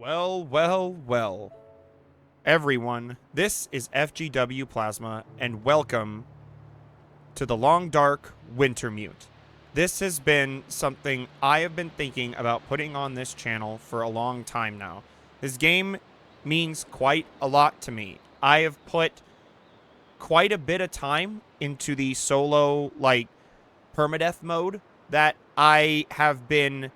Well, well, well. Everyone, this is FGWPlasma, and welcome to the Long Dark Wintermute. This has been something I have been thinking about putting on this channel for a long time now. This game means quite a lot to me. I have put quite a bit of time into the solo, permadeath mode that I have been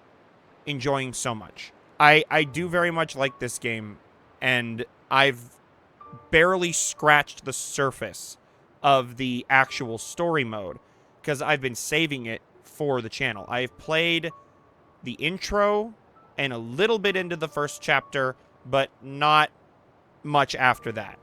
enjoying so much. I do very much like this game, and I've barely scratched the surface of the actual story mode because I've been saving it for the channel. I've played the intro and a little bit into the first chapter, but not much after that.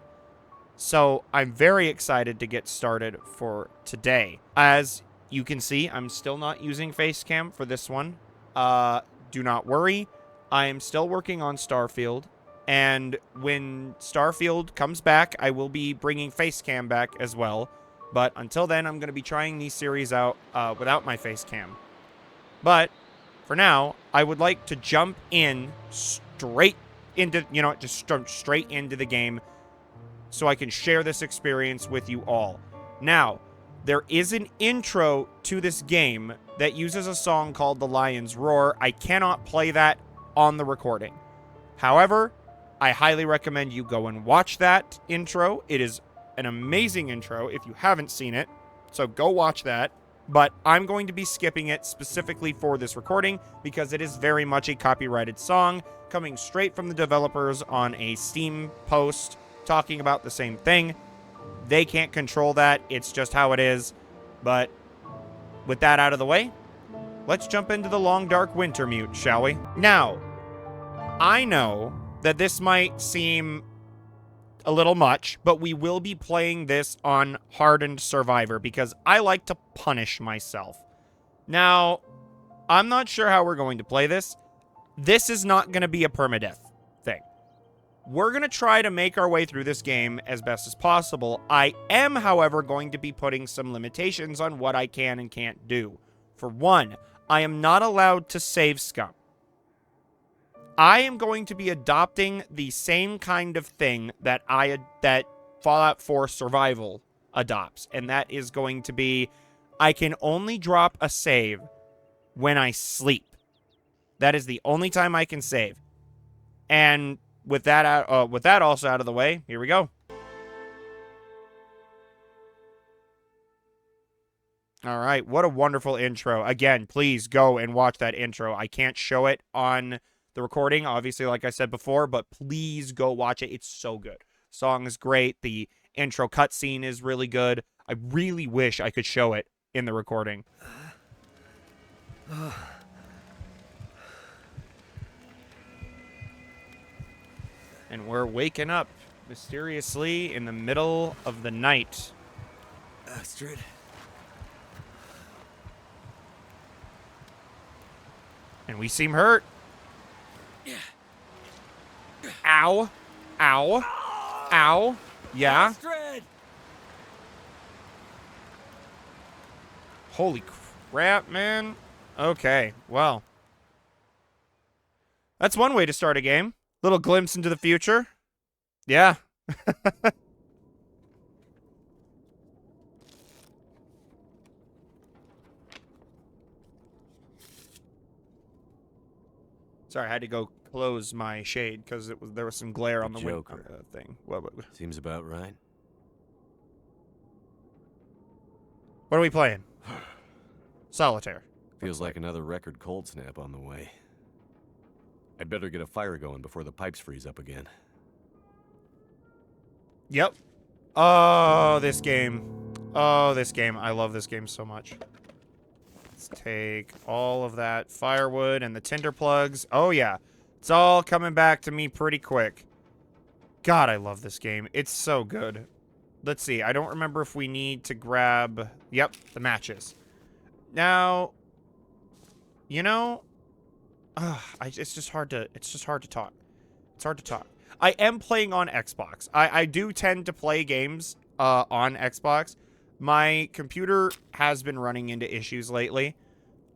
So I'm very excited to get started for today. As you can see, I'm still not using Facecam for this one. Do not worry. I am still working on Starfield, and when Starfield comes back, I will be bringing Facecam back as well. But until then, I'm going to be trying these series out without my Facecam. But for now, I would like to jump in straight into, straight into the game so I can share this experience with you all. Now, there is an intro to this game that uses a song called The Lion's Roar. I cannot play that on the recording. However, I highly recommend you go and watch that intro. It is an amazing intro if you haven't seen it, so go watch that. But I'm going to be skipping it specifically for this recording because it is very much a copyrighted song coming straight from the developers on a Steam post talking about the same thing. They can't control that. It's just how it is. But with that out of the way, let's jump into the Long Dark Wintermute, shall we? Now, I know that this might seem a little much, but we will be playing this on Hardened Survivor because I like to punish myself. Now, I'm not sure how we're going to play this. This is not going to be a permadeath thing. We're going to try to make our way through this game as best as possible. I am, however, going to be putting some limitations on what I can and can't do. For one, I am not allowed to save scum. I am going to be adopting the same kind of thing that that Fallout 4 Survival adopts, and that is going to be I can only drop a save when I sleep. That is the only time I can save. And with that also out of the way, here we go. All right, what a wonderful intro. Again, please go and watch that intro. I can't show it on the recording, obviously, like I said before, but please go watch it. It's so good. Song is great. The intro cutscene is really good. I really wish I could show it in the recording. And we're waking up mysteriously in the middle of the night. Astrid. And we seem hurt. Ow. Ow. Ow. Yeah. Astrid! Holy crap, man. Okay, well. That's one way to start a game. Little glimpse into the future. Yeah. Sorry, I had to go close my shade because there was some glare on the thing. What Seems about right. are we playing? Solitaire. Feels like another record cold snap on the way. I'd better get a fire going before the pipes freeze up again. Yep. Oh, this game. Oh, this game. I love this game so much. Let's take all of that firewood and the tinder plugs. Oh, yeah. It's all coming back to me pretty quick. God, I love this game. It's so good. Let's see. I don't remember if we need to grab... Yep, the matches. Now, you know... it's just hard to talk. It's hard to talk. I am playing on Xbox. I do tend to play games on Xbox. My computer has been running into issues lately.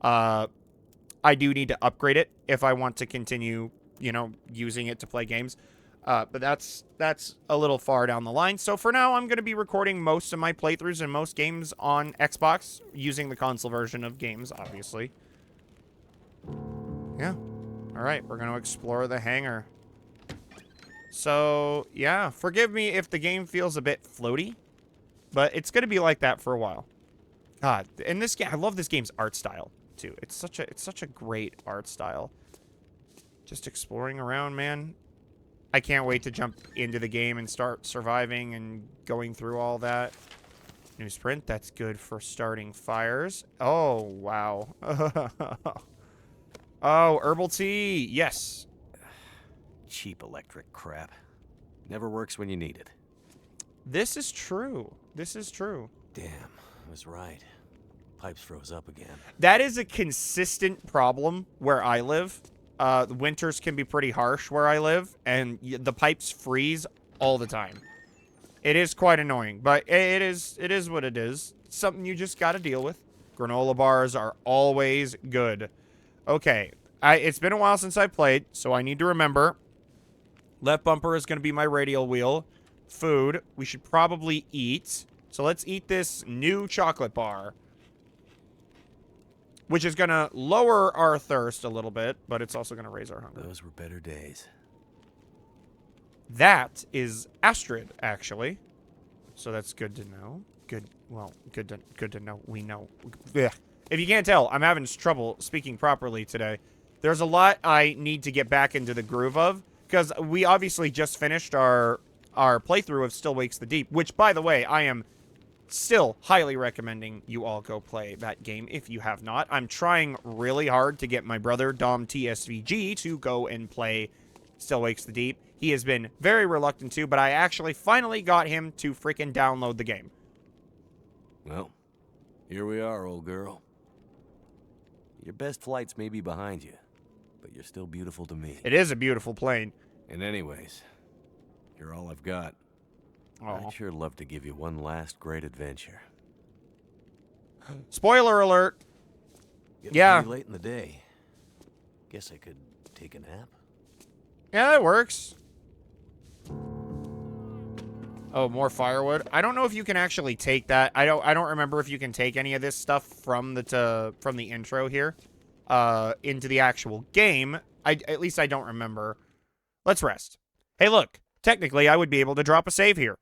I do need to upgrade it if I want to continue, using it to play games. But that's a little far down the line. So for now, I'm going to be recording most of my playthroughs and most games on Xbox, using the console version of games, obviously. Yeah. All right, we're going to explore the hangar. So, yeah, forgive me if the game feels a bit floaty, but it's going to be like that for a while. God, and this game, I love this game's art style, too. It's such a great art style. Just exploring around, man. I can't wait to jump into the game and start surviving and going through all that. Newsprint, that's good for starting fires. Oh, wow. Oh, herbal tea. Yes. Cheap electric crap. Never works when you need it. This is true. This is true. Damn, I was right. Pipes froze up again. That is a consistent problem where I live. The winters can be pretty harsh where I live, and the pipes freeze all the time. It is quite annoying, but it is what it is. It's something you just got to deal with. Granola bars are always good. Okay, it's been a while since I played, so I need to remember. Left bumper is going to be my radial wheel. Food, we should probably eat. So let's eat this new chocolate bar, which is going to lower our thirst a little bit, but it's also going to raise our hunger. Those were better days. That is Astrid, actually. So that's good to know. Good to know. We know. Ugh. If you can't tell, I'm having trouble speaking properly today. There's a lot I need to get back into the groove of, because we obviously just finished our playthrough of Still Wakes the Deep, which, by the way, I am still highly recommending you all go play that game if you have not. I'm trying really hard to get my brother, Dom TSVG, to go and play Still Wakes the Deep. He has been very reluctant to, but I actually finally got him to freaking download the game. Well, here we are, old girl. Your best flights may be behind you, but you're still beautiful to me. It is a beautiful plane. And anyways, you're all I've got. Aww. I'd sure love to give you one last great adventure. Spoiler alert. Getting Yeah. pretty late in the day. Guess I could take a nap. Yeah, that works. Oh, more firewood. I don't know if you can actually take that. I don't remember if you can take any of this stuff from the intro here into the actual game. At least I don't remember. Let's rest. Hey, look. Technically, I would be able to drop a save here.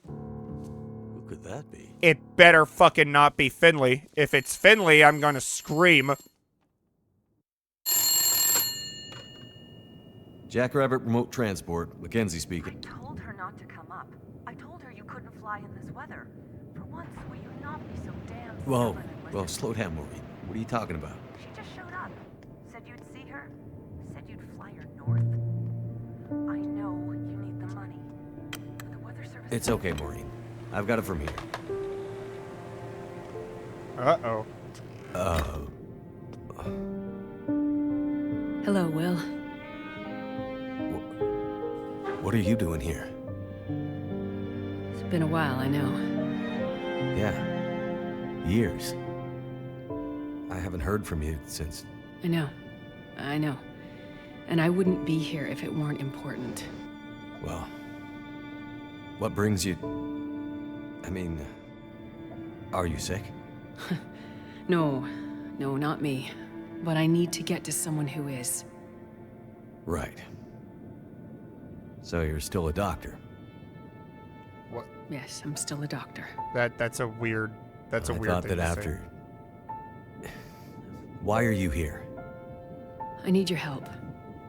Who could that be? It better fucking not be Finley. If it's Finley, I'm gonna scream. Jackrabbit Remote Transport, Mackenzie speaking. I told her not to come up. I told her you couldn't fly in this weather. For once, will you not be so damn Whoa, stubborn and whoa, listen? slow down, Maureen. What are you talking about? She just showed up. Said you'd see her. Said you'd fly her north. I know you need the money. But the weather service... It's okay, Maureen. I've got it from here. Uh-oh. Hello, Will. What are you doing here? It's been a while, I know. Yeah. Years. I haven't heard from you since... I know. And I wouldn't be here if it weren't important. Well... What brings you... I mean... Are you sick? No, not me. But I need to get to someone who is. Right. So you're still a doctor? What? Yes, I'm still a doctor. That's a weird. That's a weird I thought thing that to say. after... Why are you here? I need your help.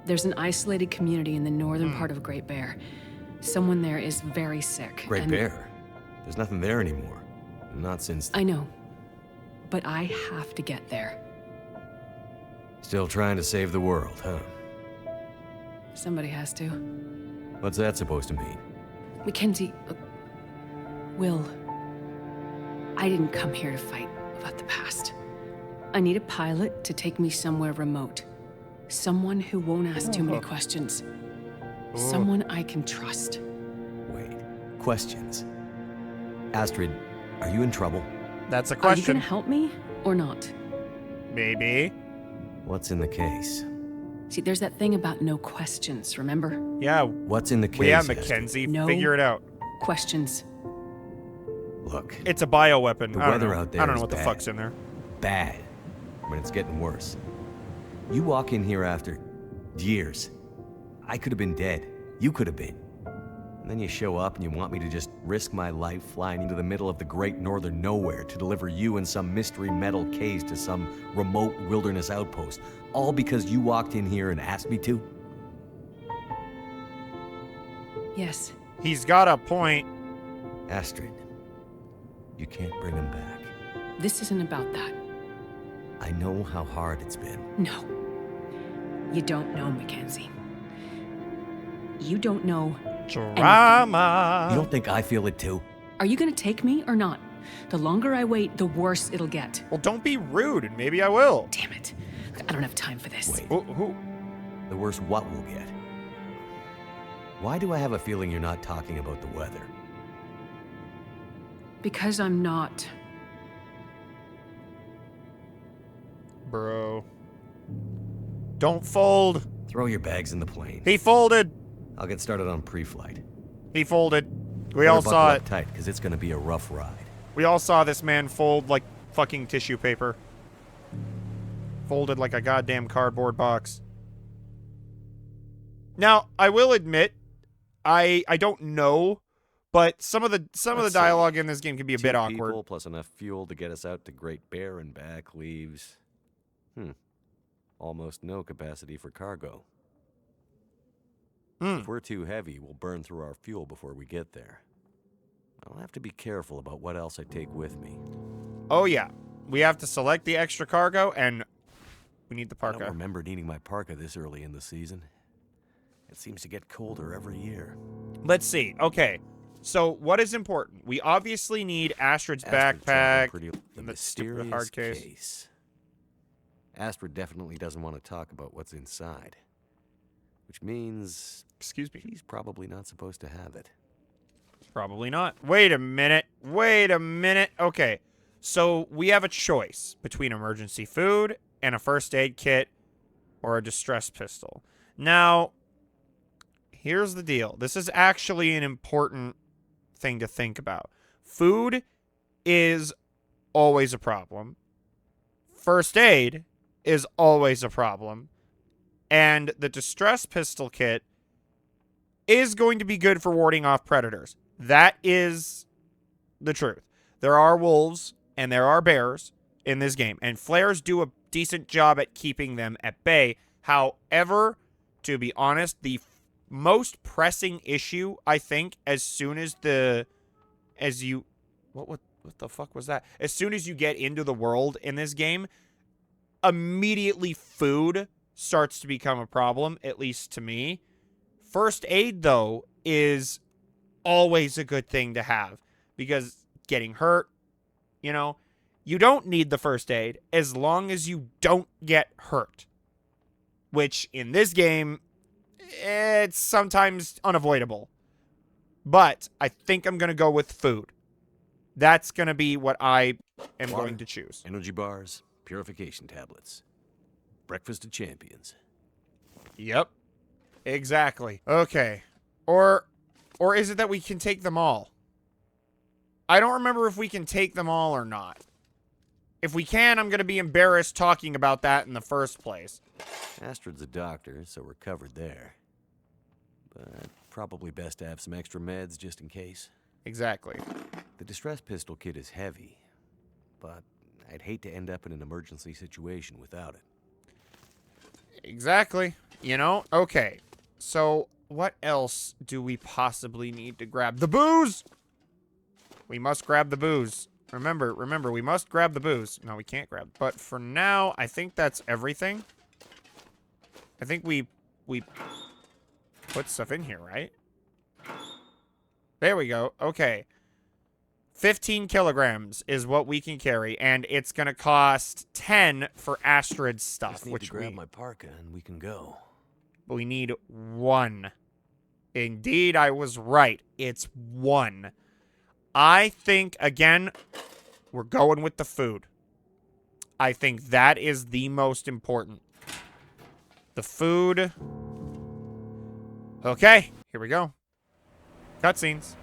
There's an isolated community in the northern part of Great Bear. Someone there is very sick. Great and Bear? There's nothing there anymore. Not since... I know. But I have to get there. Still trying to save the world, huh? Somebody has to. What's that supposed to mean? Mackenzie, Will, I didn't come here to fight about the past. I need a pilot to take me somewhere remote. Someone who won't ask too many questions. Someone I can trust. Wait. Questions? Astrid, are you in trouble? That's a Are you question. gonna help me or not? Maybe. What's in the case? See, there's that thing about no questions, remember? Yeah. What's in the case? Yeah, Astrid? Mackenzie. No. Figure it out. Questions. Look, It's a bioweapon. The I don't weather know. out there I don't know is what the bad. fuck's in there. bad. When it's getting worse. You walk in here after years. I could have been dead. You could have been. And then you show up and you want me to just risk my life flying into the middle of the great northern nowhere to deliver you in some mystery metal case to some remote wilderness outpost. All because you walked in here and asked me to? Yes. He's got a point. Astrid, you can't bring him back. This isn't about that. I know how hard it's been. No. You don't know, Mackenzie. You don't know. Drama. You don't think I feel it too? Are you gonna take me or not? The longer I wait, the worse it'll get. Well, don't be rude, and maybe I will. Damn it. I don't have time for this. Wait, Who? the worse what we'll get? Why do I have a feeling you're not talking about the weather? Because I'm not. Bro. Don't fold. Throw your bags in the plane. He folded. I'll get started on pre-flight. He folded. We all saw it. Tight, because it's gonna be a rough ride. We all saw this man fold like fucking tissue paper. Folded like a goddamn cardboard box. Now, I will admit, I don't know, but some of the dialogue in this game can be a bit awkward. People plus enough fuel to get us out to Great Bear and back leaves. Almost no capacity for cargo. If we're too heavy, we'll burn through our fuel before we get there. I'll have to be careful about what else I take with me. Oh yeah, we have to select the extra cargo, and we need the I don't parka. remember needing my parka this early in the season. It seems to get colder every year. Let's see. Okay, so what is important? We obviously need Astrid's Astrid backpack. the and the stupid mysterious hard case. Astrid definitely doesn't want to talk about what's inside. Which means Excuse me. she's probably not supposed to have it. Probably not. Wait a minute. Wait a minute. Okay. So we have a choice between emergency food and a first aid kit or a distress pistol. Now, here's the deal. This is actually an important thing to think about. Food is always a problem. First aid is always a problem. And the distress pistol kit is going to be good for warding off predators. That is the truth. There are wolves and there are bears in this game, and flares do a decent job at keeping them at bay. However, to be honest, the most pressing issue, I think, what the fuck was that? As soon as you get into the world in this game, immediately food starts to become a problem, at least to me. First aid, though, is always a good thing to have, because getting hurt, you don't need the first aid as long as you don't get hurt, which in this game, it's sometimes unavoidable. But I think I'm going to go with food. That's going to be what I am Water, going to choose. Energy bars, purification tablets. Breakfast of champions. Yep. Exactly. Okay. Or is it that we can take them all? I don't remember if we can take them all or not. If we can, I'm going to be embarrassed talking about that in the first place. Astrid's a doctor, so we're covered there. But probably best to have some extra meds just in case. Exactly. The distress pistol kit is heavy, but I'd hate to end up in an emergency situation without it. Exactly. Okay. So, what else do we possibly need to grab? The booze! We must grab the booze. Remember, we must grab the booze. No, we can't grab. But for now, I think that's everything. I think we put stuff in here, right? There we go. Okay. 15 kilograms is what we can carry, and it's going to cost 10 for Astrid's stuff, Just need which to grab my parka and we can go. we need 1. Indeed, I was right. It's 1. I think, again, we're going with the food. I think that is the most important. The food. Okay, here we go. Cutscenes.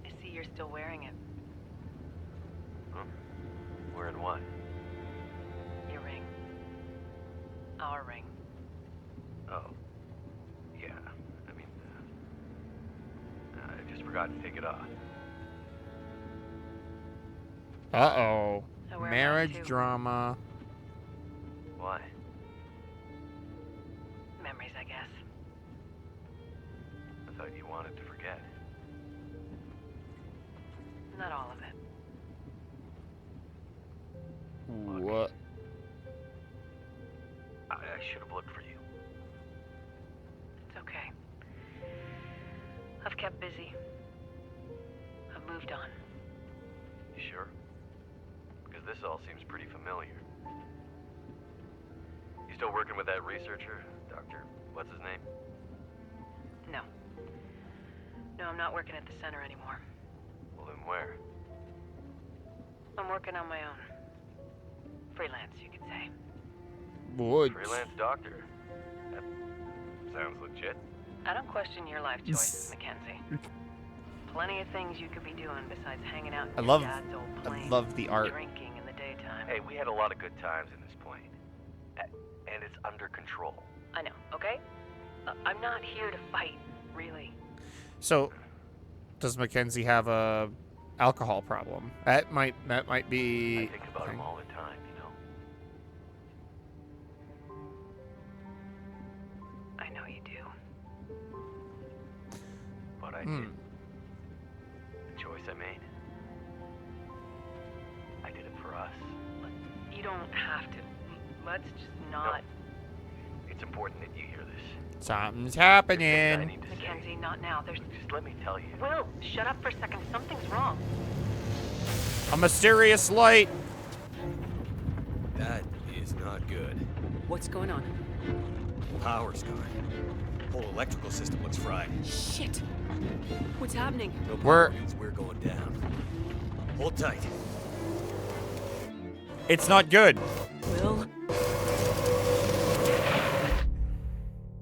I see you're still wearing it. Huh? Wearing what? Your ring. Our ring. Oh. Yeah. I mean, I just forgot to take it off. Uh-oh. I wear mine Marriage too. drama. Why? Memories, I guess. I thought you wanted to forget. Not all of it. What? I should have looked for you. It's okay. I've kept busy. I've moved on. You sure? Because this all seems pretty familiar. You still working with that researcher? Dr. What's his name? No. No, I'm not working at the center anymore. Well, then where? I'm working on my own. Freelance, you could say. What? Freelance doctor. That sounds legit. I don't question your life choices, Mackenzie. Plenty of things you could be doing besides hanging out in I your love- dad's old I plane, love the art. drinking in the daytime. Hey, we had a lot of good times in this plane. And it's under control. I know, okay? I'm not here to fight, really. So, does Mackenzie have a alcohol problem? That might be. I think about him all the time, you know? I know you do. But I did. The choice I made. I did it for us. You don't have to. Let's just not. No. It's important that you hear this. Something's There's things I happening. need to say. Mackenzie, not now. There's. Just let me tell you. Will, shut up for a second. Something's wrong. A mysterious light. That is not good. What's going on? Power's gone. Whole electrical system looks fried. Shit! What's happening? No We're- power means we're going down. Hold tight. It's not good. Will?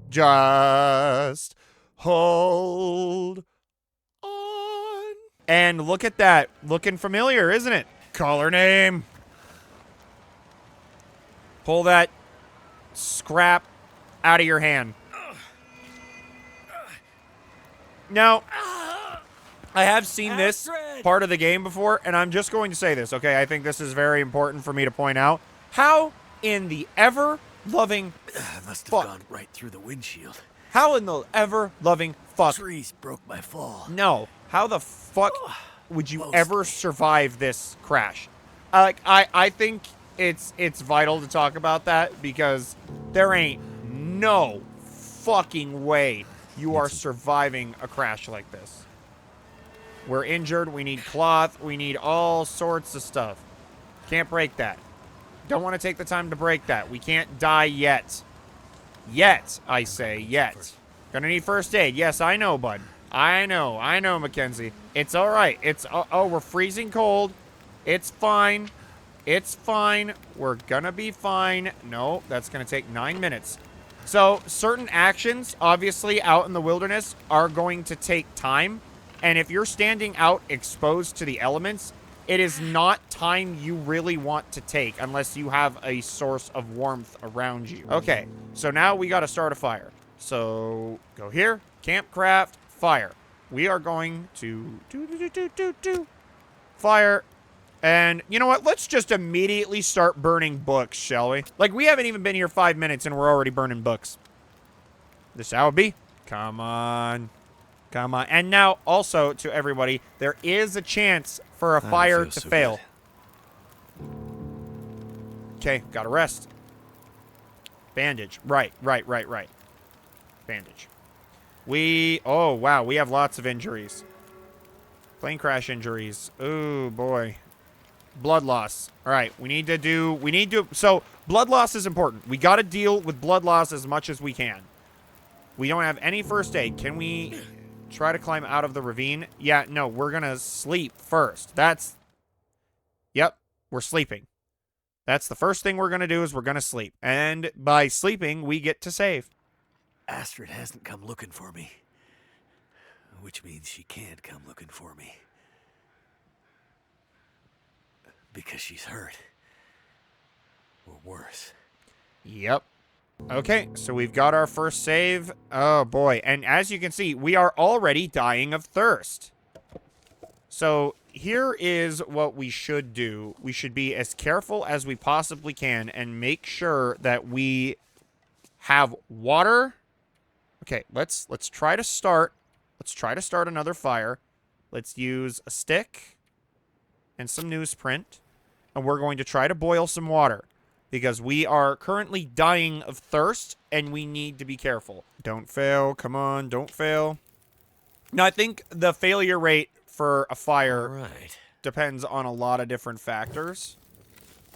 Just hold on. And look at that. Looking familiar, isn't it? Call her name. Pull that scrap out of your hand. Now, I have seen this part of the game before, and I'm just going to say this, okay? I think this is very important for me to point out. How in the ever-loving Must have fuck? gone right through the windshield. How in the ever-loving fuck? Trees broke my fall. No. How the fuck would you Mostly. ever survive this crash? I think it's vital to talk about that because there ain't no fucking way you are surviving a crash like this. We're injured. We need cloth. We need all sorts of stuff. Can't break that. Don't want to take the time to break that. We can't die yet. Yet, I say, yet. Gonna need first aid. Yes, I know, bud. I know, Mackenzie. It's all right. It's, oh, we're freezing cold. It's fine. It's fine. We're gonna be fine. No, that's gonna take 9 minutes. So, certain actions, obviously, out in the wilderness are going to take time. And if you're standing out exposed to the elements, it is not time you really want to take unless you have a source of warmth around you. Okay, so now we got to start a fire. So go here, campcraft, fire. We are going to fire. And you know what? Let's just immediately start burning books, shall we? Like, we haven't even been here 5 minutes and we're already burning books. This how it be? Come on. Come on. And now, also, to everybody, there is a chance for a fire to fail. Okay, gotta rest. Bandage. Right. Bandage. Oh, wow, we have lots of injuries. Plane crash injuries. Oh, boy. Blood loss. All right, so blood loss is important. We gotta deal with blood loss as much as we can. We don't have any first aid. Can we try to climb out of the ravine? Yeah, no, we're gonna sleep first. Yep, we're sleeping. That's the first thing we're gonna do is we're gonna sleep. And by sleeping, we get to save. Astrid hasn't come looking for me. Which means she can't come looking for me. Because she's hurt. Or worse. Yep. Okay, so we've got our first save. Oh, boy. And as you can see, we are already dying of thirst. So here is what we should do. We should be as careful as we possibly can and make sure that we have water. Okay, let's try to start. Let's try to start another fire. Let's use a stick and some newsprint. And we're going to try to boil some water. Because we are currently dying of thirst, and we need to be careful. Don't fail. Come on, don't fail. Now, I think the failure rate for a fire depends on a lot of different factors.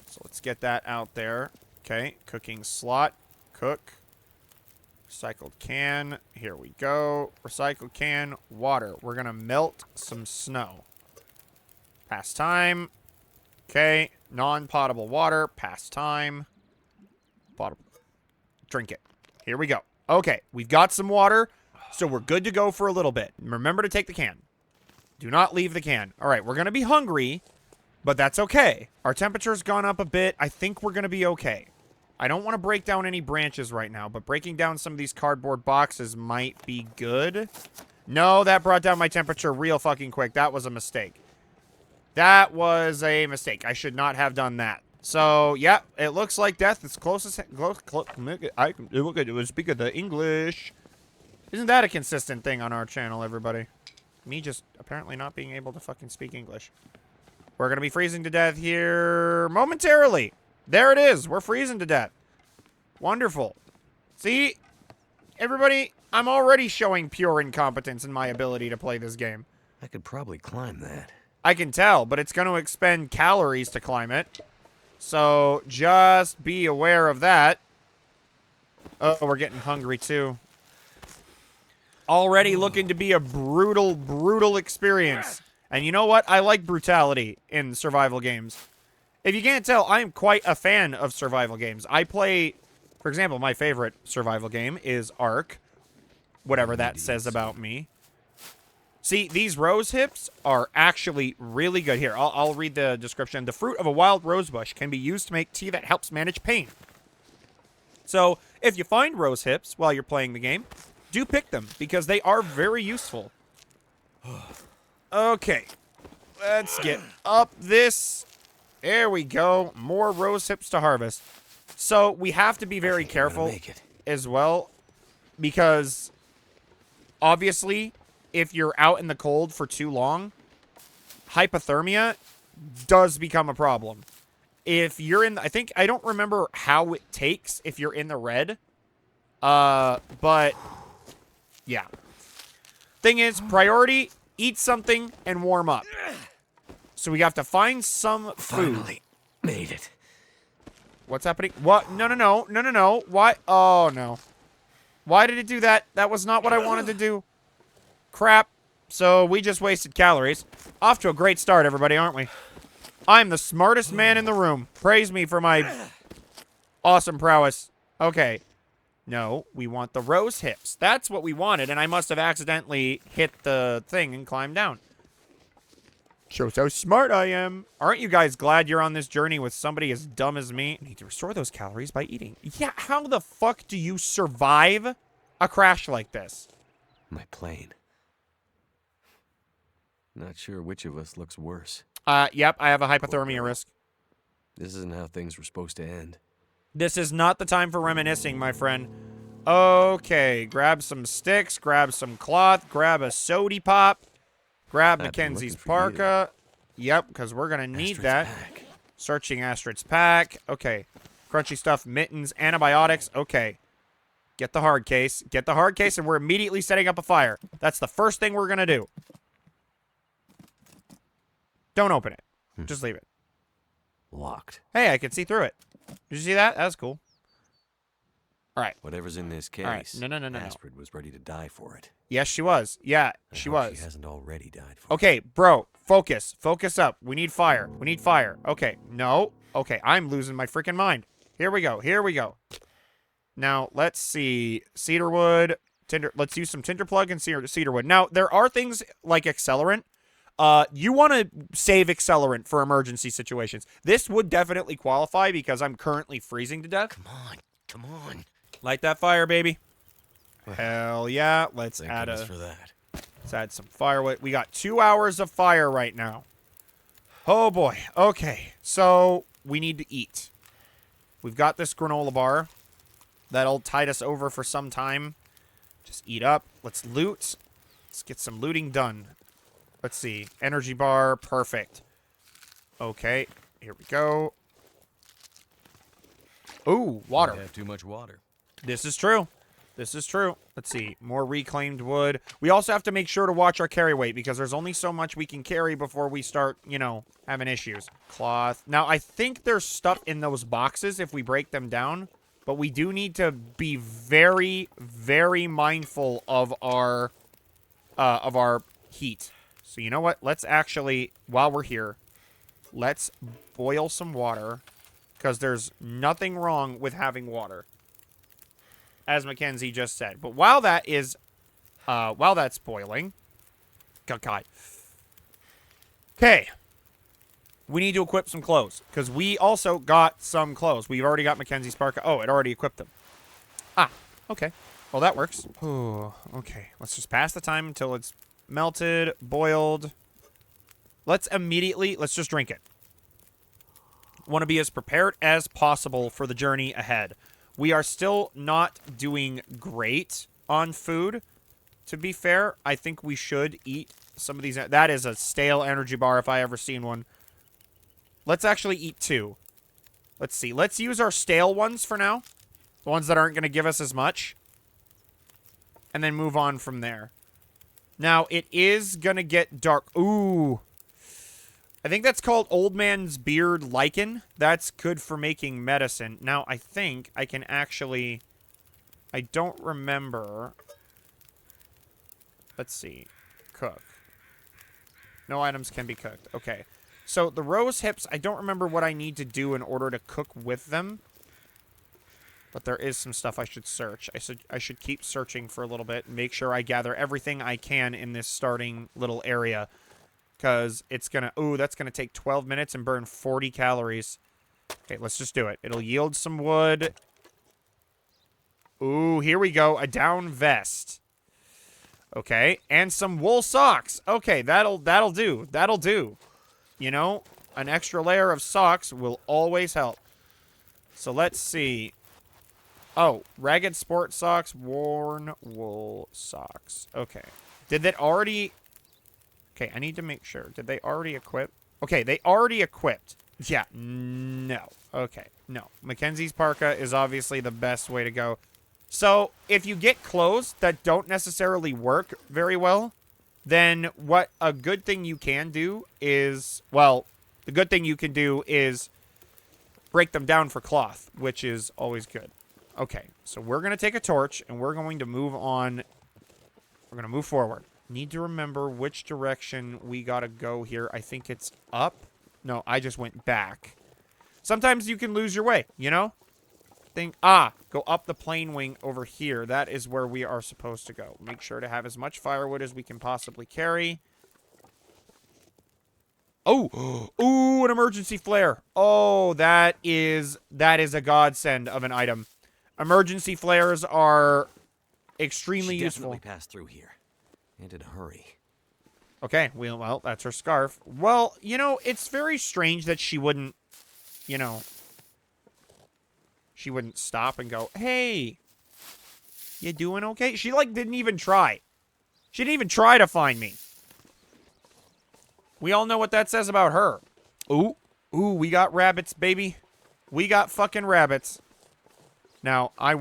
So let's get that out there. Okay, cooking slot. Cook. Recycled can. Here we go. Recycled can. Water. We're going to melt some snow. Pass time. Okay. Non-potable water. Pass time. Potable. Drink it. Here we go. Okay. We've got some water, so we're good to go for a little bit. Remember to take the can. Do not leave the can. All right. We're going to be hungry, but that's okay. Our temperature's gone up a bit. I think we're going to be okay. I don't want to break down any branches right now, but breaking down some of these cardboard boxes might be good. No, that brought down my temperature real fucking quick. That was a mistake. That was a mistake. I should not have done that. So, yeah, it looks like death is closest. I will speak of the English. Isn't that a consistent thing on our channel, everybody? Me just apparently not being able to fucking speak English. We're going to be freezing to death here momentarily. There it is. We're freezing to death. Wonderful. See, everybody, I'm already showing pure incompetence in my ability to play this game. I could probably climb that. I can tell, but it's going to expend calories to climb it. So just be aware of that. Oh, we're getting hungry too. Already looking to be a brutal, brutal experience. And you know what? I like brutality in survival games. If you can't tell, I'm quite a fan of survival games. I play, for example, my favorite survival game is Ark. Whatever that says about me. See, these rose hips are actually really good. Here, I'll read the description. The fruit of a wild rose bush can be used to make tea that helps manage pain. So, if you find rose hips while you're playing the game, do pick them, because they are very useful. Okay, let's get up this. There we go. More rose hips to harvest. So, we have to be very careful as well, because obviously, if you're out in the cold for too long, hypothermia does become a problem. If you're in, I don't remember how it takes if you're in the red. But yeah. Thing is, priority, eat something and warm up. So we have to find some food. Finally made it. What's happening? What? No. Why? Oh, no. Why did it do that? That was not what I wanted to do. Crap. So we just wasted calories. Off to a great start, everybody, aren't we? I'm the smartest man in the room. Praise me for my awesome prowess. Okay. No, we want the rose hips. That's what we wanted, and I must have accidentally hit the thing and climbed down. Shows how smart I am. Aren't you guys glad you're on this journey with somebody as dumb as me? I need to restore those calories by eating. Yeah, how the fuck do you survive a crash like this? My plane. Not sure which of us looks worse. Yep, I have a hypothermia risk. This isn't how things were supposed to end. This is not the time for reminiscing, my friend. Okay, grab some sticks, grab some cloth, grab a sody pop, grab Mackenzie's parka. Yep, because we're going to need that. Pack. Searching Astrid's pack. Okay. Crunchy stuff, mittens, antibiotics. Okay. Get the hard case. Get the hard case, and we're immediately setting up a fire. That's the first thing we're going to do. Don't open it. Just leave it. Locked. Hey, I can see through it. Did you see that? That was cool. All right. Whatever's in this case, All right. No. Astrid was ready to die for it. Yes, she was. Yeah, she I hope was. She hasn't already died for Okay, bro, focus. Focus up. We need fire. We need fire. Okay, no. Okay, I'm losing my freaking mind. Here we go. Here we go. Now, let's see. Cedarwood, tinder. Let's use some tinder plug and cedarwood. Now, there are things like accelerant. You want to save accelerant for emergency situations. This would definitely qualify because I'm currently freezing to death. Come on. Come on. Light that fire, baby. Hell yeah. Let's Thank add goodness for that. Let's add some firewood. We got 2 hours of fire right now. Oh, boy. Okay, so we need to eat. We've got this granola bar. That'll tide us over for some time. Just eat up. Let's loot. Let's get some looting done. Let's see. Energy bar. Perfect. Okay, here we go. Ooh, water. You have too much water. This is true. This is true. Let's see. More reclaimed wood. We also have to make sure to watch our carry weight because there's only so much we can carry before we start, you know, having issues. Cloth. Now, I think there's stuff in those boxes if we break them down, but we do need to be very, very mindful of our heat. So you know what? Let's actually, while we're here, let's boil some water because there's nothing wrong with having water, as Mackenzie just said. But while that is, while that's boiling, God. Okay, we need to equip some clothes because we also got some clothes. We've already got Mackenzie's parka. Oh, it already equipped them. Ah, okay. Well, that works. Oh, okay. Let's just pass the time until it's melted, boiled. Let's just drink it. Want to be as prepared as possible for the journey ahead. We are still not doing great on food. To be fair, I think we should eat some of these. That is a stale energy bar if I ever seen one. Let's actually eat 2. Let's see. Let's use our stale ones for now. The ones that aren't going to give us as much. And then move on from there. Now, it is going to get dark. Ooh. I think that's called Old Man's Beard Lichen. That's good for making medicine. Now, I think I can actually... I don't remember. Let's see. Cook. No items can be cooked. Okay. So, the rose hips, I don't remember what I need to do in order to cook with them. But there is some stuff I should search. I should keep searching for a little bit and make sure I gather everything I can in this starting little area. Because it's going to... Ooh, that's going to take 12 minutes and burn 40 calories. Okay, let's just do it. It'll yield some wood. Ooh, here we go. A down vest. Okay, and some wool socks. Okay, that'll do. That'll do. You know, an extra layer of socks will always help. So let's see. Oh, ragged sport socks, worn wool socks. Okay. Did that already... Okay, I need to make sure. Did they already equip? Okay, they already equipped. Yeah, no. Okay, no. Mackenzie's parka is obviously the best way to go. So, if you get clothes that don't necessarily work very well, then what a good thing you can do is... Well, the good thing you can do is break them down for cloth, which is always good. Okay, so we're going to take a torch, and we're going to move on. We're going to move forward. Need to remember which direction we gotta go here. I think it's up. No, I just went back. Sometimes you can lose your way, you know? Go up the plane wing over here. That is where we are supposed to go. Make sure to have as much firewood as we can possibly carry. Oh! Ooh, an emergency flare. Oh, that is a godsend of an item. Emergency flares are extremely useful. Definitely pass through here. And in a hurry. Okay, well, that's her scarf. Well, you know, it's very strange that she wouldn't, you know, she wouldn't stop and go, hey, you doing okay? She, like, didn't even try. She didn't even try to find me. We all know what that says about her. Ooh, we got rabbits, baby. We got fucking rabbits. Now, I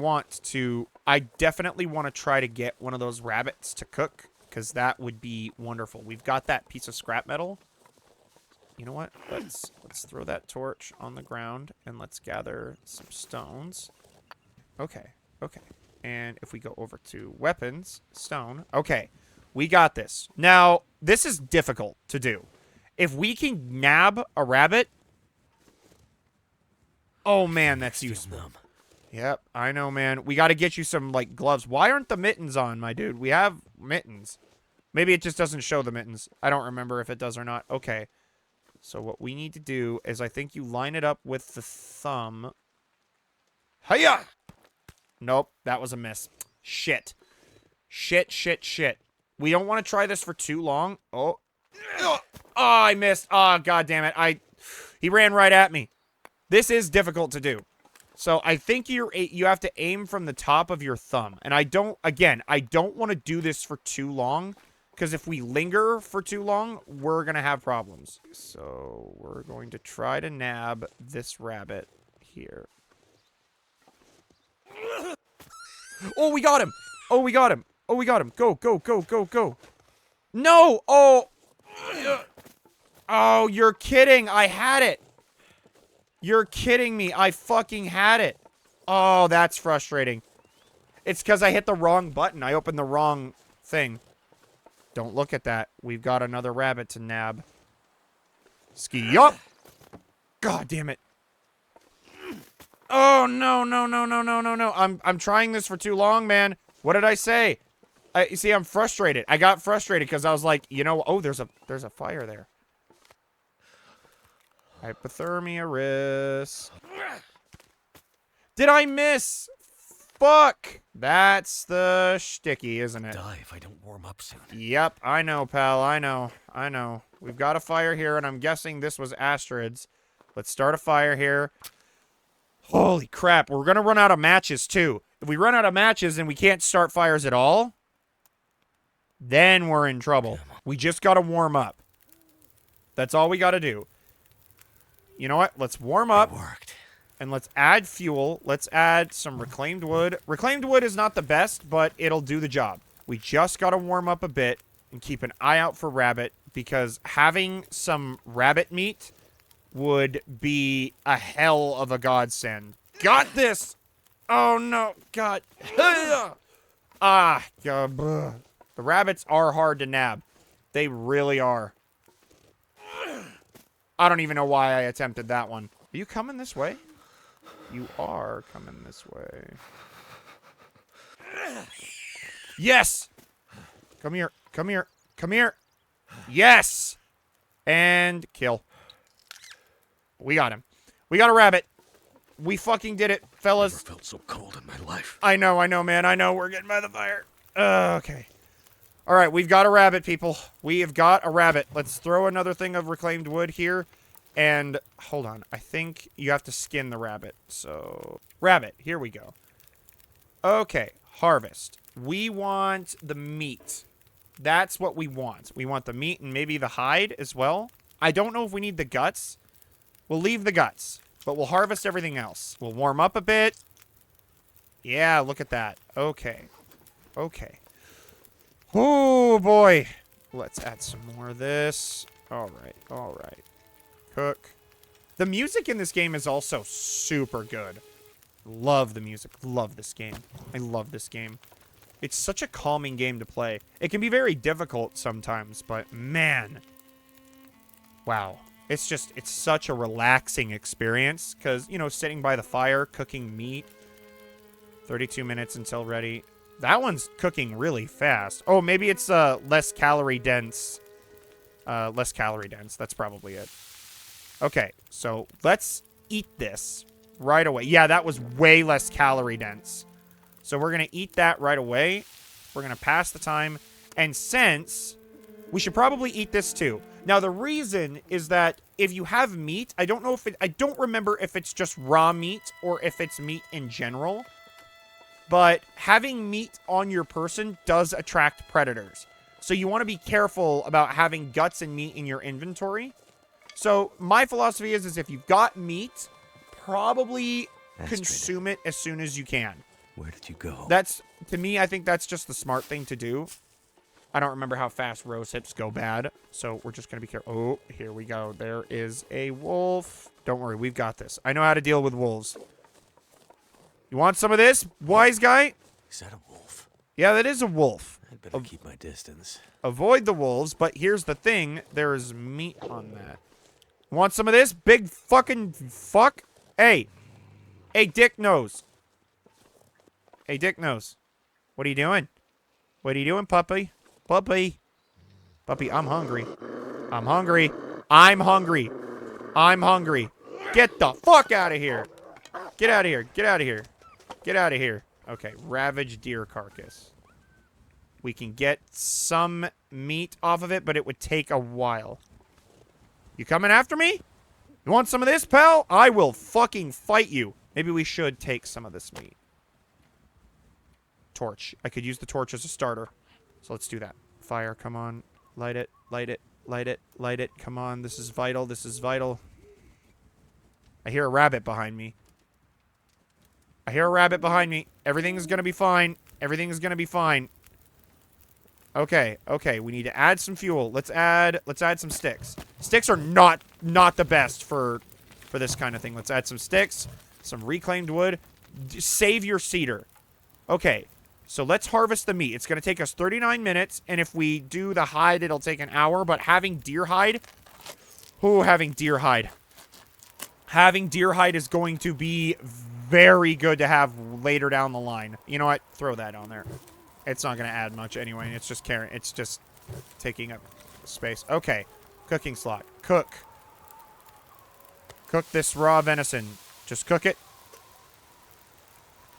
definitely want to try to get one of those rabbits to cook. Because that would be wonderful. We've got that piece of scrap metal. You know what? Let's throw that torch on the ground and let's gather some stones. Okay. Okay. And if we go over to weapons, stone. Okay. We got this. Now, this is difficult to do. If we can nab a rabbit... Oh, man, that's useful. Numb. Yep, I know, man. We got to get you some, like, gloves. Why aren't the mittens on, my dude? We have mittens. Maybe it just doesn't show the mittens. I don't remember if it does or not. Okay. So what we need to do is I think you line it up with the thumb. Hiya! Nope, that was a miss. Shit. Shit. We don't want to try this for too long. Oh. Oh, I missed. Oh, god damn it. He ran right at me. This is difficult to do. So I think you have to aim from the top of your thumb. And I don't want to do this for too long. Because if we linger for too long, we're going to have problems. So we're going to try to nab this rabbit here. Oh, we got him. Go. No. Oh, you're kidding. I had it. You're kidding me. I fucking had it. Oh, that's frustrating. It's because I hit the wrong button. I opened the wrong thing. Don't look at that. We've got another rabbit to nab. Ski up. God damn it. Oh, no. I'm trying this for too long, man. What did I say? You see, I'm frustrated. I got frustrated because I was like, you know, oh, there's a fire there. Hypothermia risk. Did I miss? Fuck. That's the shticky, isn't it? Die if I don't warm up soon. Yep, I know, pal. I know. We've got a fire here, and I'm guessing this was Astrid's. Let's start a fire here. Holy crap, we're gonna run out of matches, too. If we run out of matches and we can't start fires at all, then we're in trouble. We just gotta warm up. That's all we gotta do. You know what? Let's warm up. It worked. And let's add fuel. Let's add some reclaimed wood. Reclaimed wood is not the best, but it'll do the job. We just gotta warm up a bit and keep an eye out for rabbit, because having some rabbit meat would be a hell of a godsend. Got this! Oh, no. God. The rabbits are hard to nab. They really are. I don't even know why I attempted that one. Are you coming this way? You are coming this way. Yes! Come here. Yes! And kill. We got him. We got a rabbit. We fucking did it, fellas. Never felt so cold in my life. I know, man. I know. We're getting by the fire. Okay. All right, we've got a rabbit, people. We have got a rabbit. Let's throw another thing of reclaimed wood here. And, hold on. I think you have to skin the rabbit. So, rabbit. Here we go. Okay, harvest. We want the meat. That's what we want. We want the meat and maybe the hide as well. I don't know if we need the guts. We'll leave the guts, but we'll harvest everything else. We'll warm up a bit. Yeah, look at that. Okay. Oh, boy. Let's add some more of this. All right. Cook. The music in this game is also super good. Love the music. Love this game. I love this game. It's such a calming game to play. It can be very difficult sometimes, but man. Wow. It's such a relaxing experience because, you know, sitting by the fire, cooking meat. 32 minutes until ready. That one's cooking really fast. Oh, maybe it's less calorie dense. That's probably it. Okay, so let's eat this right away. Yeah, that was way less calorie dense. So we're going to eat that right away. We're going to pass the time. And since we should probably eat this too. Now, the reason is that if you have meat, I don't remember if it's just raw meat or if it's meat in general. But having meat on your person does attract predators. So you want to be careful about having guts and meat in your inventory. So my philosophy is if you've got meat, probably consume it as soon as you can. Where did you go? To me, I think that's just the smart thing to do. I don't remember how fast rose hips go bad, so we're just going to be careful. Oh, here we go. There is a wolf. Don't worry, we've got this. I know how to deal with wolves. You want some of this, wise guy? Is that a wolf? Yeah, that is a wolf. I'd better keep my distance. Avoid the wolves, but here's the thing. There's meat on that. Want some of this, big fucking fuck? Hey. Hey, Dick Nose. Hey, Dick Nose. What are you doing? What are you doing, puppy? Puppy. Puppy, I'm hungry. I'm hungry. I'm hungry. I'm hungry. Get the fuck out of here. Get out of here. Get out of here. Get out of here. Okay, ravaged deer carcass. We can get some meat off of it, but it would take a while. You coming after me? You want some of this, pal? I will fucking fight you. Maybe we should take some of this meat. Torch. I could use the torch as a starter. So let's do that. Fire, come on. Light it, light it, light it, light it. Come on, this is vital, this is vital. I hear a rabbit behind me. I hear a rabbit behind me. Everything's gonna be fine. Everything's gonna be fine. Okay, okay, we need to add some fuel. Let's add some sticks. Sticks are not the best for this kind of thing. Let's add some sticks, some reclaimed wood. Save your cedar. Okay, so let's harvest the meat. It's going to take us 39 minutes, and if we do the hide, it'll take an hour, but having deer hide... Ooh, having deer hide. Having deer hide is going to be very good to have later down the line. You know what? Throw that on there. It's not going to add much anyway. It's just carrying. It's just taking up space. Okay. Cooking slot. Cook. Cook this raw venison. Just cook it.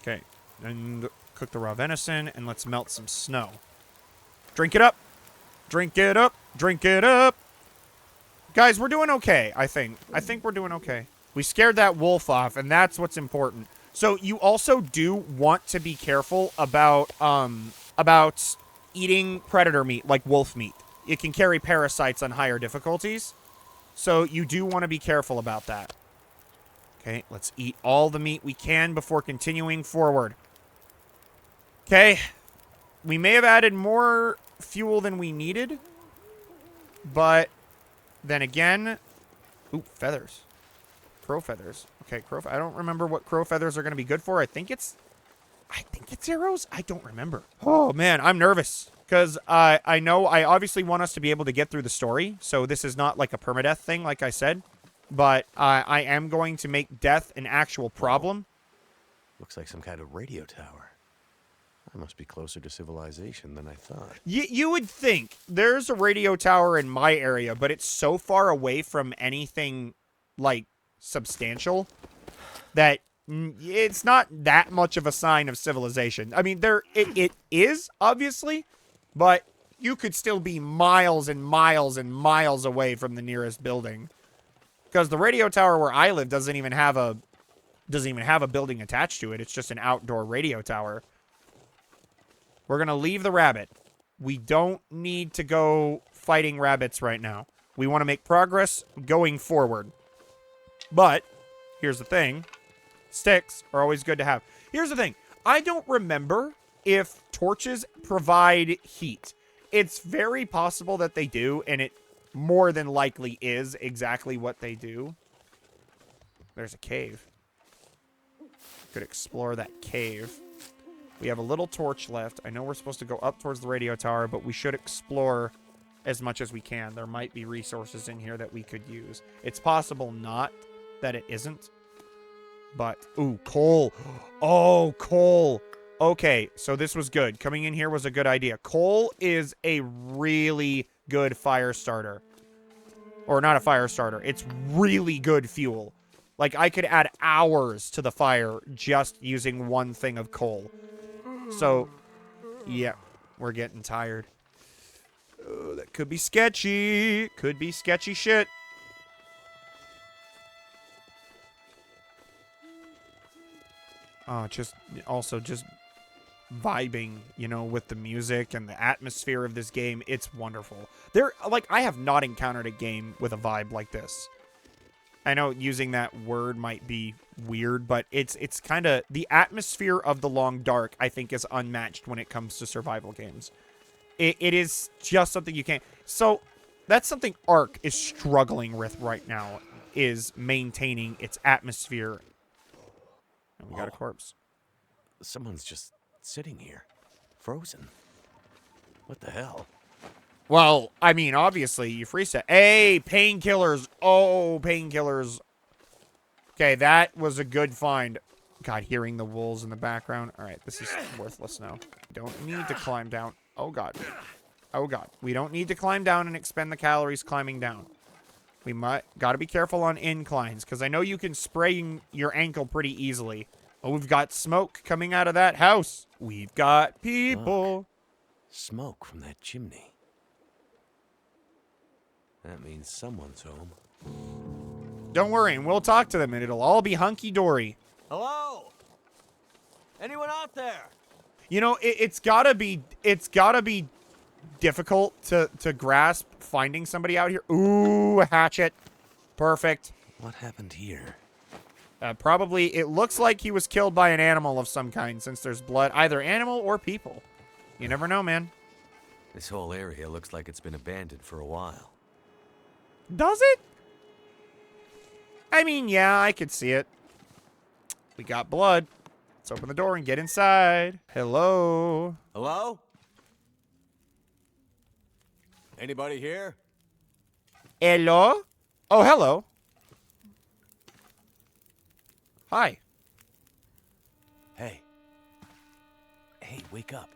Okay. And cook the raw venison, and let's melt some snow. Drink it up. Drink it up. Drink it up. Guys, we're doing okay, I think. I think we're doing okay. We scared that wolf off, and that's what's important. So you also do want to be careful about eating predator meat, like wolf meat. It can carry parasites on higher difficulties. So you do want to be careful about that. Okay, let's eat all the meat we can before continuing forward. Okay. We may have added more fuel than we needed. But then again... Ooh, feathers. Crow feathers. Okay, I don't remember what crow feathers are going to be good for. I think it's arrows? I don't remember. Oh, man, I'm nervous. Because I know I obviously want us to be able to get through the story. So this is not like a permadeath thing, like I said. But I am going to make death an actual problem. Looks like some kind of radio tower. I must be closer to civilization than I thought. You would think there's a radio tower in my area, but it's so far away from anything, like, substantial that it's not that much of a sign of civilization. I mean, it is, obviously, but you could still be miles and miles and miles away from the nearest building. Because the radio tower where I live doesn't even have a building attached to it. It's just an outdoor radio tower. We're going to leave the rabbit. We don't need to go fighting rabbits right now. We want to make progress going forward. But, here's the thing. Sticks are always good to have. Here's the thing. I don't remember if torches provide heat. It's very possible that they do, and it more than likely is exactly what they do. There's a cave. Could explore that cave. We have a little torch left. I know we're supposed to go up towards the radio tower, but we should explore as much as we can. There might be resources in here that we could use. It's possible not that it isn't. But, ooh, coal. Oh, coal. Okay, so this was good. Coming in here was a good idea. Coal is a really good fire starter. Or not a fire starter. It's really good fuel. Like, I could add hours to the fire just using one thing of coal. So, yeah, we're getting tired. Oh, that could be sketchy. Could be sketchy shit. Just vibing, you know, with the music and the atmosphere of this game. It's wonderful. I have not encountered a game with a vibe like this. I know using that word might be weird, but it's kind of... The atmosphere of the Long Dark, I think, is unmatched when it comes to survival games. It is just something you can't... So, that's something Ark is struggling with right now, is maintaining its atmosphere. And we got a corpse. Someone's just sitting here, frozen. What the hell? Well, I mean, obviously, you freeze it. Hey, painkillers. Oh, painkillers. Okay, that was a good find. God, hearing the wolves in the background. All right, this is worthless now. Don't need to climb down. Oh, God. Oh, God. We don't need to climb down and expend the calories climbing down. We gotta be careful on inclines, because I know you can spray your ankle pretty easily. Oh, we've got smoke coming out of that house. We've got people. Look. Smoke from that chimney. That means someone's home. Don't worry, and we'll talk to them, and it'll all be hunky-dory. Hello? Anyone out there? You know, it's gotta be difficult to grasp finding somebody out here. Ooh, a hatchet. Perfect. What happened here? Probably, it looks like he was killed by an animal of some kind, since there's blood, either animal or people. You never know, man. This whole area looks like it's been abandoned for a while. Does it? I mean, yeah, I could see it. We got blood. Let's open the door and get inside. Hello? Hello? Anybody here? Hello? Oh, hello. Hi. Hey. Hey, wake up.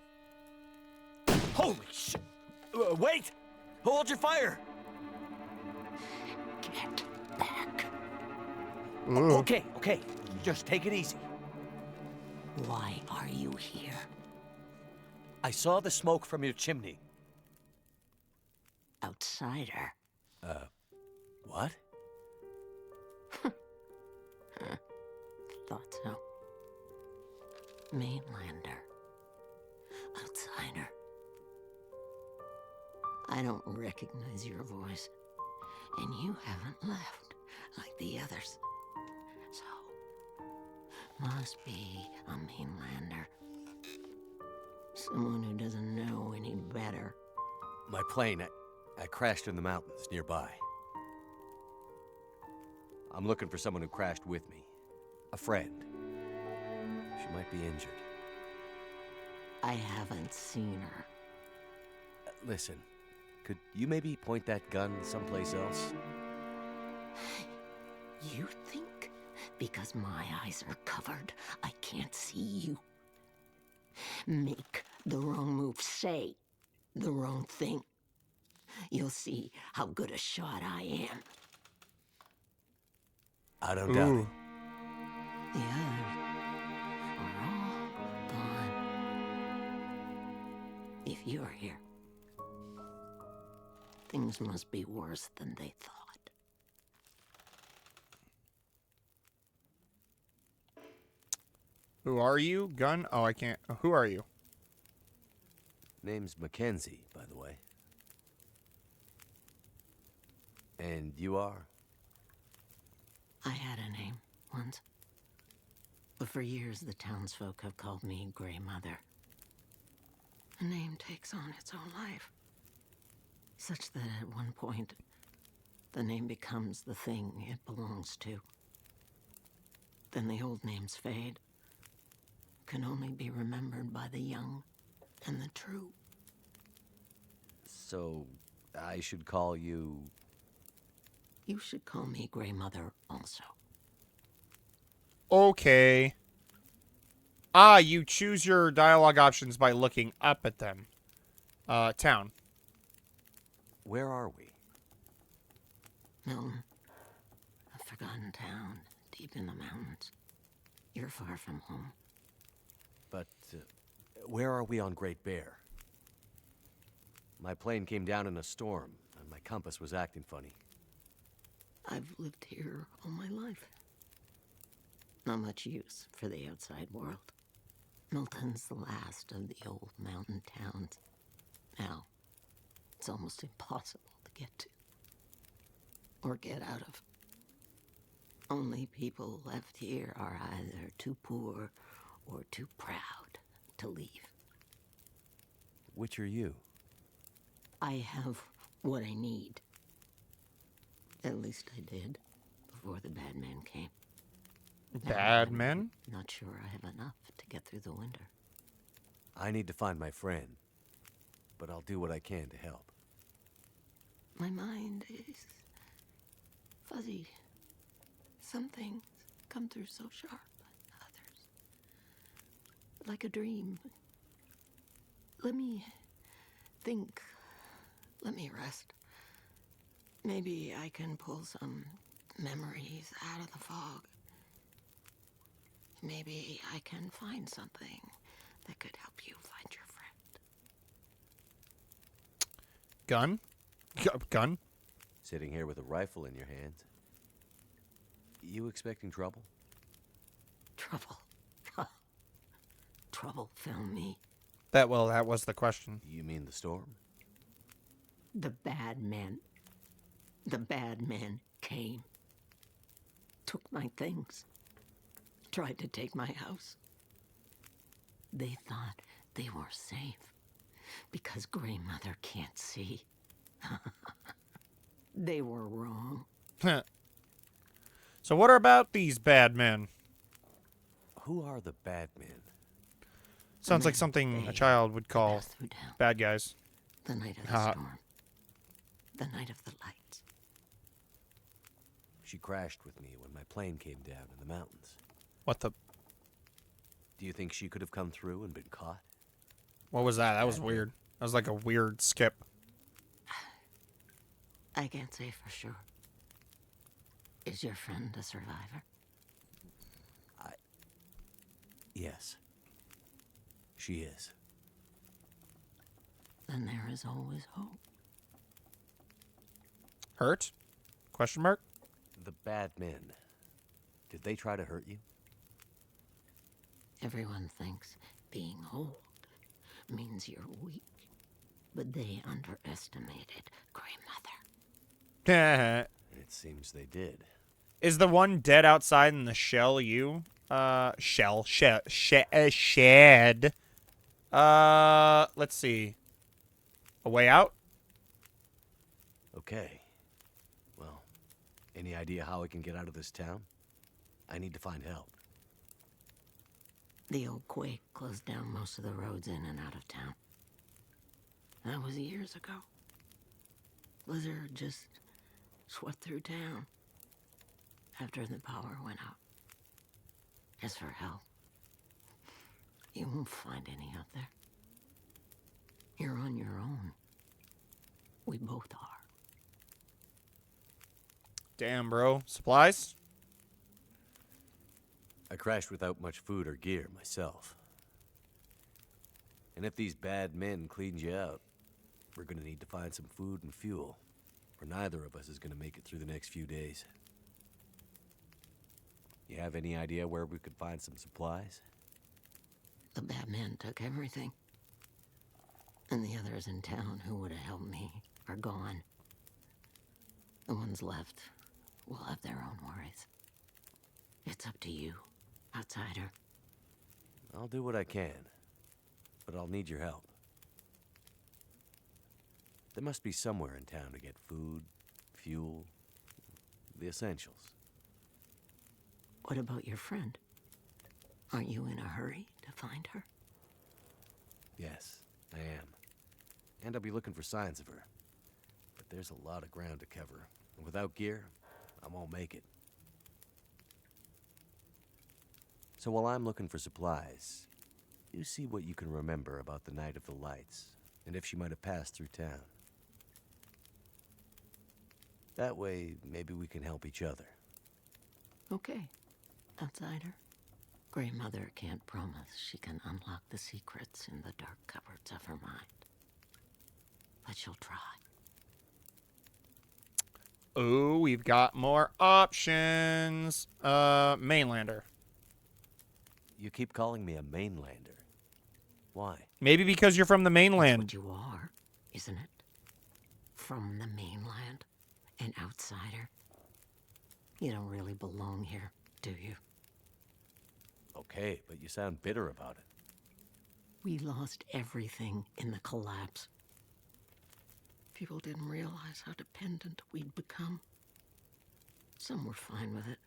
Holy shit! Wait! Hold your fire! Get back. Ooh. Okay. Just take it easy. Why are you here? I saw the smoke from your chimney. Outsider. What? Thought so. Mainlander. Outsider. I don't recognize your voice. And you haven't left like the others. So, must be a mainlander. Someone who doesn't know any better. My plane, I crashed in the mountains nearby. I'm looking for someone who crashed with me. A friend. She might be injured. I haven't seen her. Listen, could you maybe point that gun someplace else? You think because my eyes are covered, I can't see you? Make the wrong move, say the wrong thing. You'll see how good a shot I am. I don't doubt it. The others are all gone. If you're here, things must be worse than they thought. Who are you? Gun? Oh, I can't. Who are you? Name's Mackenzie, by the way. And you are? I had a name once. But for years, the townsfolk have called me Grey Mother. A name takes on its own life. Such that at one point, the name becomes the thing it belongs to. Then the old names fade. Can only be remembered by the young and the true. So, I should call you... You should call me Grey Mother also. Okay. Ah, you choose your dialogue options by looking up at them. Town. Where are we? Milton. A forgotten town, deep in the mountains. You're far from home. But, where are we on Great Bear? My plane came down in a storm, and my compass was acting funny. I've lived here all my life. Not much use for the outside world. Milton's the last of the old mountain towns. Now, it's almost impossible to get to. Or get out of. Only people left here are either too poor or too proud to leave. Which are you? I have what I need. At least I did, before the bad man came. Bad I'm men? not sure I have enough to get through the winter. I need to find my friend, but I'll do what I can to help. My mind is fuzzy. Some things come through so sharp, others like a dream. Let me think. Let me rest. Maybe I can pull some memories out of the fog. Maybe I can find something that could help you find your friend. Gun? Gun? Sitting here with a rifle in your hands. You expecting trouble? Trouble. Trouble found me. That was the question. You mean the storm? The bad men. The bad men came. Took my things. Tried to take my house. They thought they were safe because Grey Mother can't see. They were wrong. So what about these bad men? Who are the bad men? Sounds like men something a they child would call passed through town. bad guys. The night of the Ha. storm. The night of the lights. She crashed with me when my plane came down in the mountains. What the? Do you think she could have come through and been caught? What was that? That was weird. That was like a weird skip. I can't say for sure. Is your friend a survivor? Yes. She is. Then there is always hope. Hurt? Question mark? The bad men. Did they try to hurt you? Everyone thinks being old means you're weak. But they underestimated Grey Mother. It seems they did. Is the one dead outside in the shell you? Shed. Let's see. A way out? Okay. Well, any idea how I can get out of this town? I need to find help. The old quake closed down most of the roads in and out of town. That was years ago. Blizzard just swept through town after the power went out. As for help, you won't find any out there. You're on your own. We both are. Damn, bro. Supplies? I crashed without much food or gear myself. And if these bad men cleaned you out, we're gonna need to find some food and fuel, or neither of us is gonna make it through the next few days. You have any idea where we could find some supplies? The bad men took everything. And the others in town who would have helped me are gone. The ones left will have their own worries. It's up to you, outsider. I'll do what I can, but I'll need your help. There must be somewhere in town to get food, fuel, the essentials. What about your friend? Aren't you in a hurry to find her? Yes, I am. And I'll be looking for signs of her. But there's a lot of ground to cover, and without gear, I won't make it. So while I'm looking for supplies, you see what you can remember about the night of the lights, and if she might have passed through town. That way, maybe we can help each other. Okay, outsider. Grey Mother can't promise she can unlock the secrets in the dark cupboards of her mind. But she'll try. Oh, we've got more options. Mainlander. You keep calling me a mainlander. Why? Maybe because you're from the That's mainland. what you are, isn't it? From the mainland, an outsider. You don't really belong here, do you? Okay, but you sound bitter about it. We lost everything in the collapse. People didn't realize how dependent we'd become. Some were fine with it.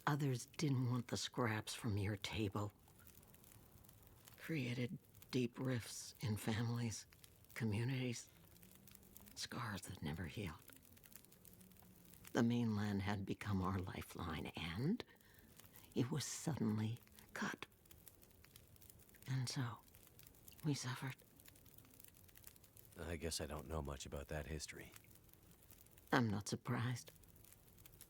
Others didn't want the scraps from your table. Created deep rifts in families, communities, scars that never healed. The mainland had become our lifeline, and it was suddenly cut. And so, we suffered. I guess I don't know much about that history. I'm not surprised.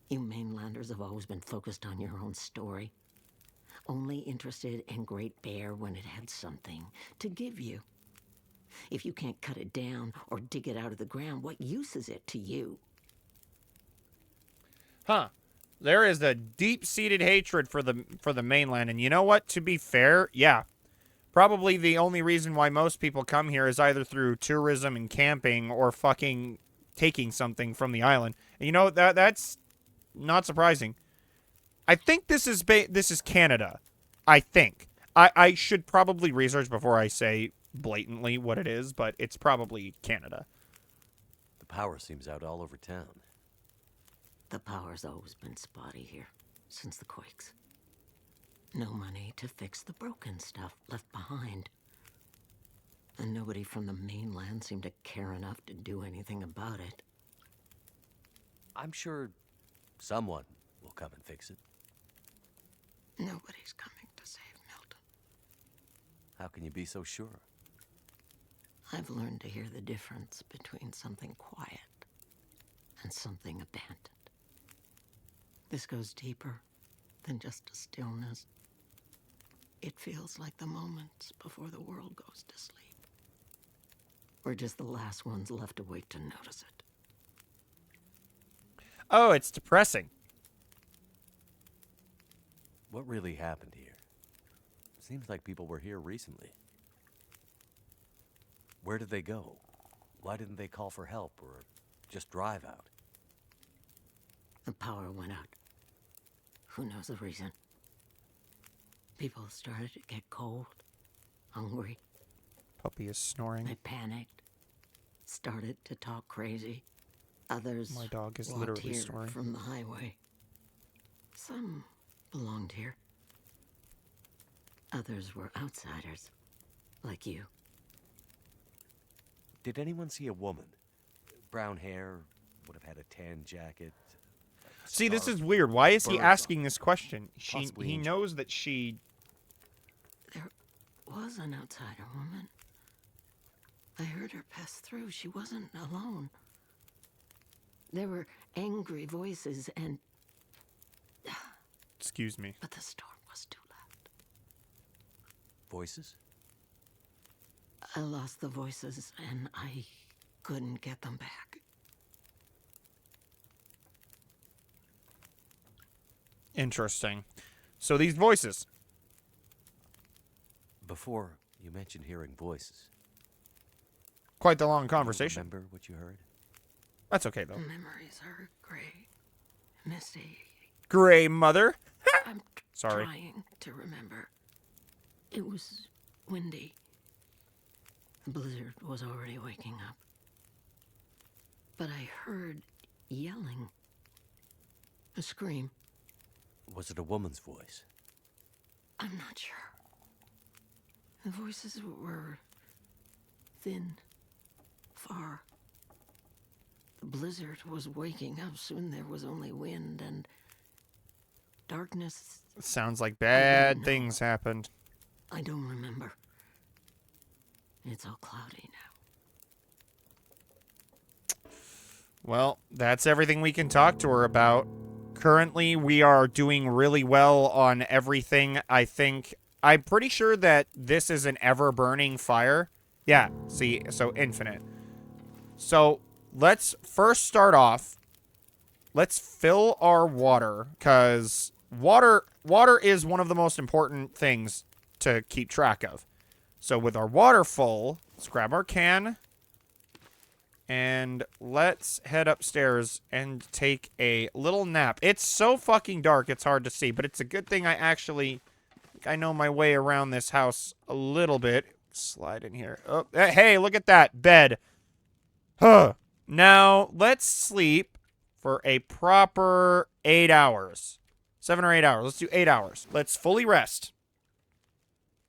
You mainlanders have always been focused on your own story. Only interested in Great Bear when it had something to give you. If you can't cut it down or dig it out of the ground, what use is it to you? Huh. There is a deep-seated hatred for the mainland, and you know what? To be fair, yeah. Probably the only reason why most people come here is either through tourism and camping or fucking taking something from the island. And you know, that's not surprising. I think this is Canada. I think. I should probably research before I say blatantly what it is, but it's probably Canada. The power seems out all over town. The power's always been spotty here, since the quakes. No money to fix the broken stuff left behind. And nobody from the mainland seemed to care enough to do anything about it. I'm sure someone will come and fix it. Nobody's coming to save Milton. How can you be so sure? I've learned to hear the difference between something quiet and something abandoned. This goes deeper than just a stillness. It feels like the moments before the world goes to sleep. We're just the last ones left awake to notice it. Oh, it's depressing. What really happened here? Seems like people were here recently. Where did they go? Why didn't they call for help or just drive out? The power went out. Who knows the reason? People started to get cold, hungry. Puppy is snoring. They panicked, started to talk crazy. Others My dog is walked literally here snoring. from the highway. Some belonged here. Others were outsiders, like you. Did anyone see a woman? Brown hair, would have had a tan jacket. See, this scarf, is weird. Why is he birds asking this question? Possibly He angel. knows that she... There was an outsider woman. I heard her pass through. She wasn't alone. There were angry voices and... Excuse me. But the storm was too loud. Voices? I lost the voices and I couldn't get them back. Interesting. So these voices. Before, you mentioned hearing voices. Quite the long Do you conversation. remember what you heard? That's okay, though. Memories are gray, misty. Gray mother. I'm Sorry. trying to remember. It was windy. The blizzard was already waking up. But I heard yelling. A scream. Was it a woman's voice? I'm not sure. The voices were thin, far. The blizzard was waking up. Soon there was only wind and darkness. Sounds like I bad don't know. things happened. I don't remember. It's all cloudy now. Well, that's everything we can talk to her about. Currently, we are doing really well on everything. I'm pretty sure that this is an ever-burning fire. Yeah, see, so infinite. So, let's first start off. Let's fill our water, because water is one of the most important things to keep track of. So, with our water full, let's grab our can. And let's head upstairs and take a little nap. It's so fucking dark, it's hard to see. But it's a good thing I know my way around this house a little bit. Slide in here. Oh, hey, look at that. Bed. Huh. Now, let's sleep for a proper 8 hours. 7 or 8 hours. Let's do 8 hours. Let's fully rest.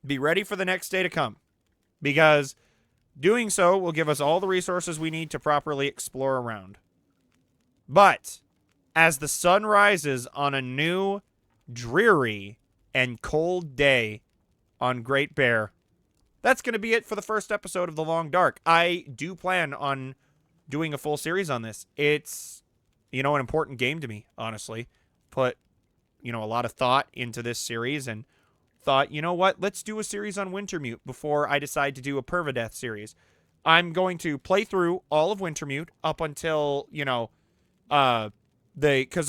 Be ready for the next day to come. Because doing so will give us all the resources we need to properly explore around. But as the sun rises on a new, dreary, and cold day on Great Bear, that's going to be it for the first episode of The Long Dark. I do plan on doing a full series on this. It's, an important game to me, honestly. Put, a lot of thought into this series and thought, you know what, let's do a series on Wintermute before I decide to do a Permadeath series. I'm going to play through all of Wintermute up until, because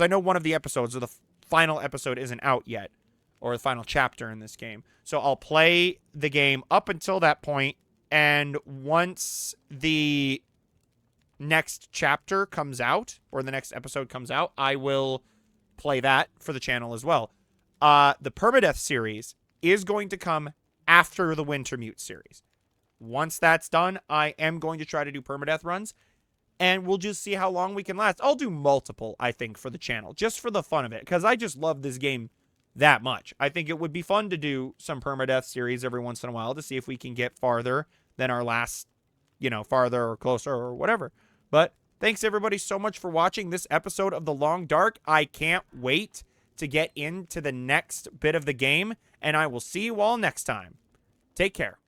I know one of the episodes, or the final episode isn't out yet, or the final chapter in this game. So I'll play the game up until that point, and once the next chapter comes out, or the next episode comes out, I will play that for the channel as well. The Permadeath series is going to come after the Wintermute series. Once that's done, I am going to try to do Permadeath runs, and we'll just see how long we can last. I'll do multiple, I think, for the channel, just for the fun of it, because I just love this game that much. I think it would be fun to do some Permadeath series every once in a while to see if we can get farther than our last, farther or closer or whatever. But thanks, everybody, so much for watching this episode of The Long Dark. I can't wait to get into the next bit of the game, and I will see you all next time. Take care.